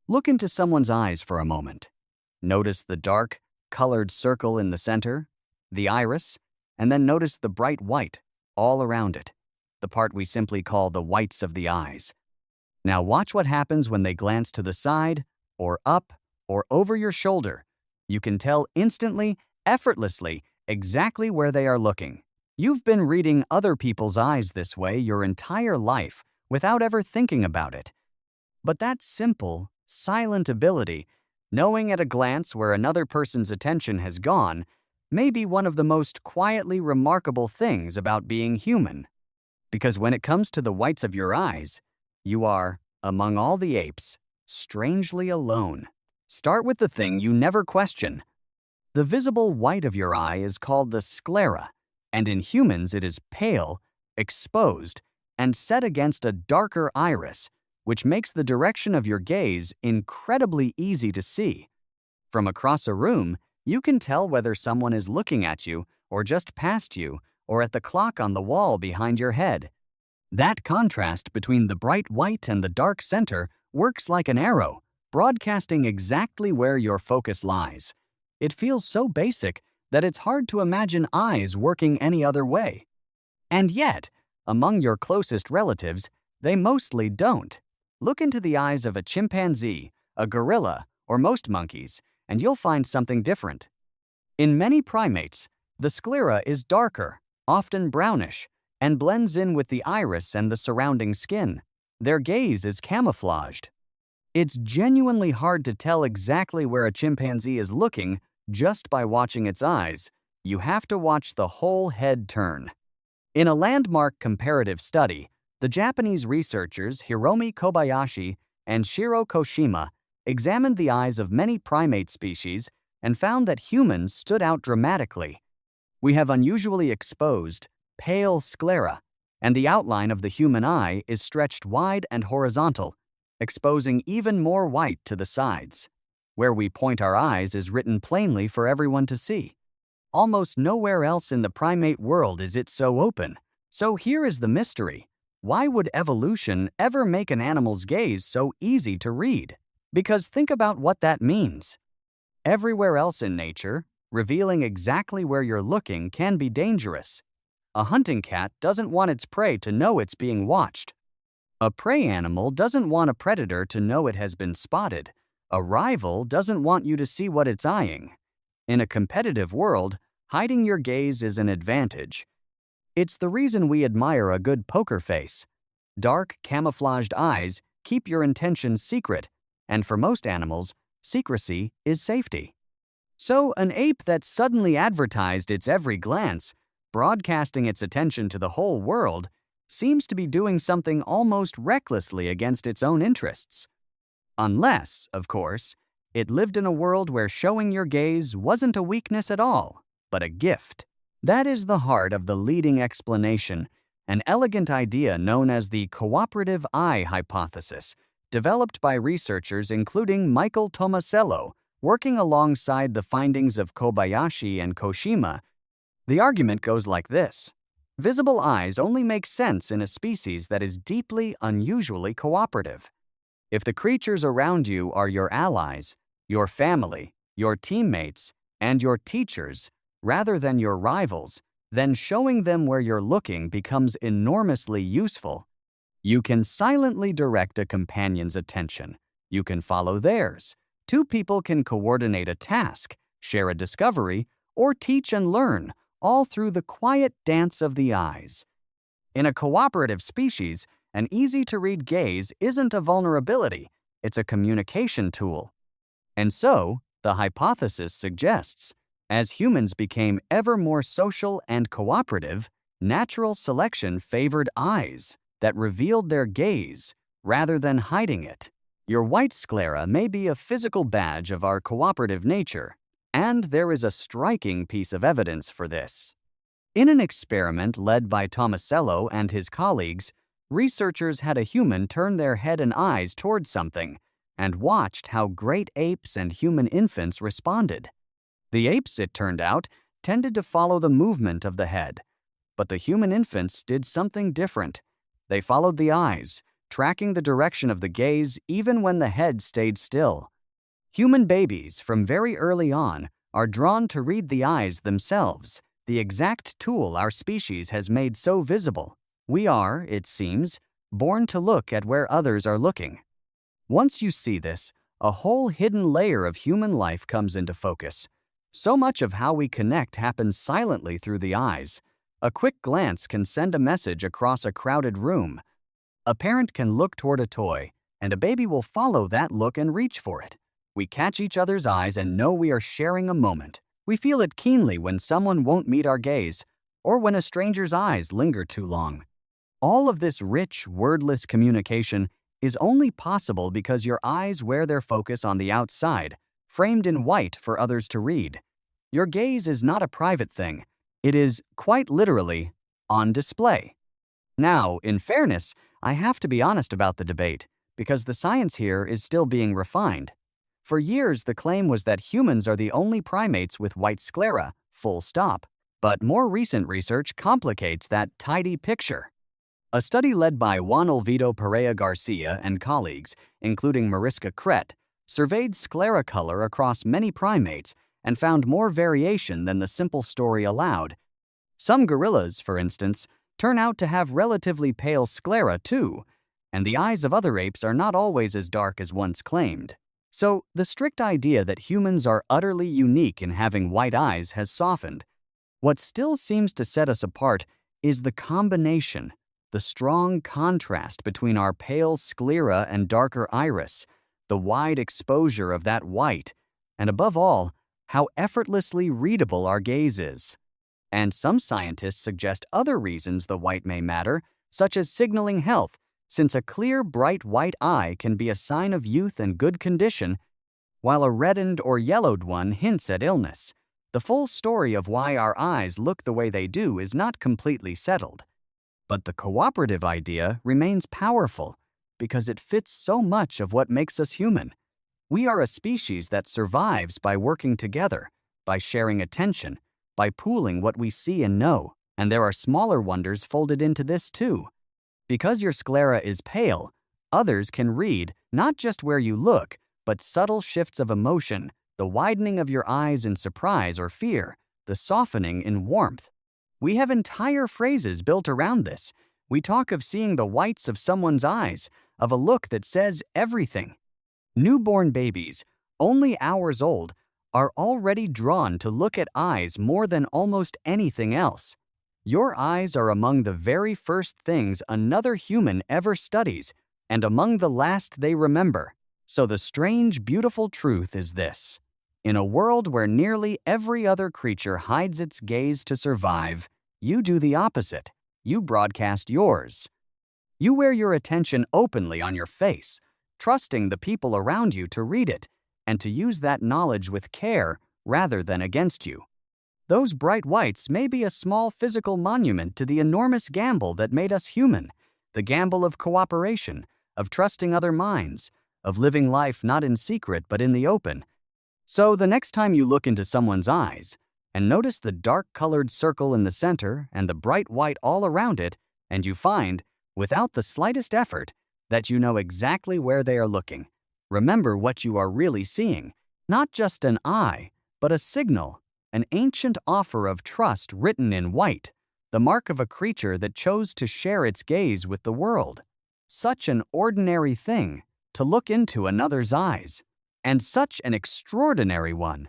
Look into someone's eyes for a moment. Notice the dark, colored circle in the center, the iris, and then notice the bright white all around it, the part we simply call the whites of the eyes. Now watch what happens when they glance to the side, or up, or over your shoulder. You can tell instantly, effortlessly, exactly where they are looking. You've been reading other people's eyes this way your entire life without ever thinking about it. But that simple, silent ability, knowing at a glance where another person's attention has gone, may be one of the most quietly remarkable things about being human. Because when it comes to the whites of your eyes, you are, among all the apes, strangely alone. Start with the thing you never question. The visible white of your eye is called the sclera, and in humans it is pale, exposed, and set against a darker iris, which makes the direction of your gaze incredibly easy to see. From across a room, you can tell whether someone is looking at you, or just past you, or at the clock on the wall behind your head. That contrast between the bright white and the dark center works like an arrow, broadcasting exactly where your focus lies. It feels so basic that it's hard to imagine eyes working any other way. And yet, among your closest relatives, they mostly don't. Look into the eyes of a chimpanzee, a gorilla, or most monkeys, and you'll find something different. In many primates, the sclera is darker, often brownish, and blends in with the iris and the surrounding skin. Their gaze is camouflaged. It's genuinely hard to tell exactly where a chimpanzee is looking just by watching its eyes. You have to watch the whole head turn. In a landmark comparative study, the Japanese researchers Hiromi Kobayashi and Shiro Kohshima examined the eyes of many primate species and found that humans stood out dramatically. We have unusually exposed, pale sclera, and the outline of the human eye is stretched wide and horizontal, exposing even more white to the sides. Where we point our eyes is written plainly for everyone to see. Almost nowhere else in the primate world is it so open. So here is the mystery. Why would evolution ever make an animal's gaze so easy to read? Because think about what that means. Everywhere else in nature, revealing exactly where you're looking can be dangerous. A hunting cat doesn't want its prey to know it's being watched. A prey animal doesn't want a predator to know it has been spotted. A rival doesn't want you to see what it's eyeing. In a competitive world, hiding your gaze is an advantage. It's the reason we admire a good poker face. Dark, camouflaged eyes keep your intentions secret, and for most animals, secrecy is safety. So an ape that suddenly advertised its every glance, broadcasting its attention to the whole world, seems to be doing something almost recklessly against its own interests. Unless, of course, it lived in a world where showing your gaze wasn't a weakness at all, but a gift. That is the heart of the leading explanation, an elegant idea known as the cooperative eye hypothesis, developed by researchers including Michael Tomasello, working alongside the findings of Kobayashi and Kohshima. The argument goes like this. Visible eyes only make sense in a species that is deeply, unusually cooperative. If the creatures around you are your allies, your family, your teammates, and your teachers, rather than your rivals, then showing them where you're looking becomes enormously useful. You can silently direct a companion's attention. You can follow theirs. Two people can coordinate a task, share a discovery, or teach and learn, all through the quiet dance of the eyes. In a cooperative species, an easy-to-read gaze isn't a vulnerability, it's a communication tool. And so, the hypothesis suggests, as humans became ever more social and cooperative, natural selection favored eyes that revealed their gaze rather than hiding it. Your white sclera may be a physical badge of our cooperative nature, and there is a striking piece of evidence for this. In an experiment led by Tomasello and his colleagues, researchers had a human turn their head and eyes towards something and watched how great apes and human infants responded. The apes, it turned out, tended to follow the movement of the head, but the human infants did something different. They followed the eyes, tracking the direction of the gaze even when the head stayed still. Human babies, from very early on, are drawn to read the eyes themselves, the exact tool our species has made so visible. We are, it seems, born to look at where others are looking. Once you see this, a whole hidden layer of human life comes into focus. So much of how we connect happens silently through the eyes. A quick glance can send a message across a crowded room. A parent can look toward a toy, and a baby will follow that look and reach for it. We catch each other's eyes and know we are sharing a moment. We feel it keenly when someone won't meet our gaze, or when a stranger's eyes linger too long. All of this rich, wordless communication is only possible because your eyes wear their focus on the outside, framed in white for others to read. Your gaze is not a private thing. It is, quite literally, on display. Now, in fairness, I have to be honest about the debate, because the science here is still being refined. For years, the claim was that humans are the only primates with white sclera, full stop. But more recent research complicates that tidy picture. A study led by Juan Olvido Perea-García and colleagues, including Mariska Kret, surveyed sclera color across many primates and found more variation than the simple story allowed. Some gorillas, for instance, turn out to have relatively pale sclera too, and the eyes of other apes are not always as dark as once claimed. So, the strict idea that humans are utterly unique in having white eyes has softened. What still seems to set us apart is the combination, the strong contrast between our pale sclera and darker iris, the wide exposure of that white, and above all, how effortlessly readable our gaze is. And some scientists suggest other reasons the white may matter, such as signaling health, since a clear, bright white eye can be a sign of youth and good condition, while a reddened or yellowed one hints at illness. The full story of why our eyes look the way they do is not completely settled. But the cooperative idea remains powerful because it fits so much of what makes us human. We are a species that survives by working together, by sharing attention, by pooling what we see and know. And there are smaller wonders folded into this too. Because your sclera is pale, others can read not just where you look, but subtle shifts of emotion, the widening of your eyes in surprise or fear, the softening in warmth. We have entire phrases built around this. We talk of seeing the whites of someone's eyes, of a look that says everything. Newborn babies, only hours old, are already drawn to look at eyes more than almost anything else. Your eyes are among the very first things another human ever studies, and among the last they remember. So the strange, beautiful truth is this. In a world where nearly every other creature hides its gaze to survive, you do the opposite. You broadcast yours. You wear your attention openly on your face, trusting the people around you to read it, and to use that knowledge with care rather than against you. Those bright whites may be a small physical monument to the enormous gamble that made us human, the gamble of cooperation, of trusting other minds, of living life not in secret but in the open. So the next time you look into someone's eyes and notice the dark-colored circle in the center and the bright white all around it, and you find, without the slightest effort, that you know exactly where they are looking, remember what you are really seeing, not just an eye, but a signal, an ancient offer of trust written in white, the mark of a creature that chose to share its gaze with the world. Such an ordinary thing, to look into another's eyes, and such an extraordinary one.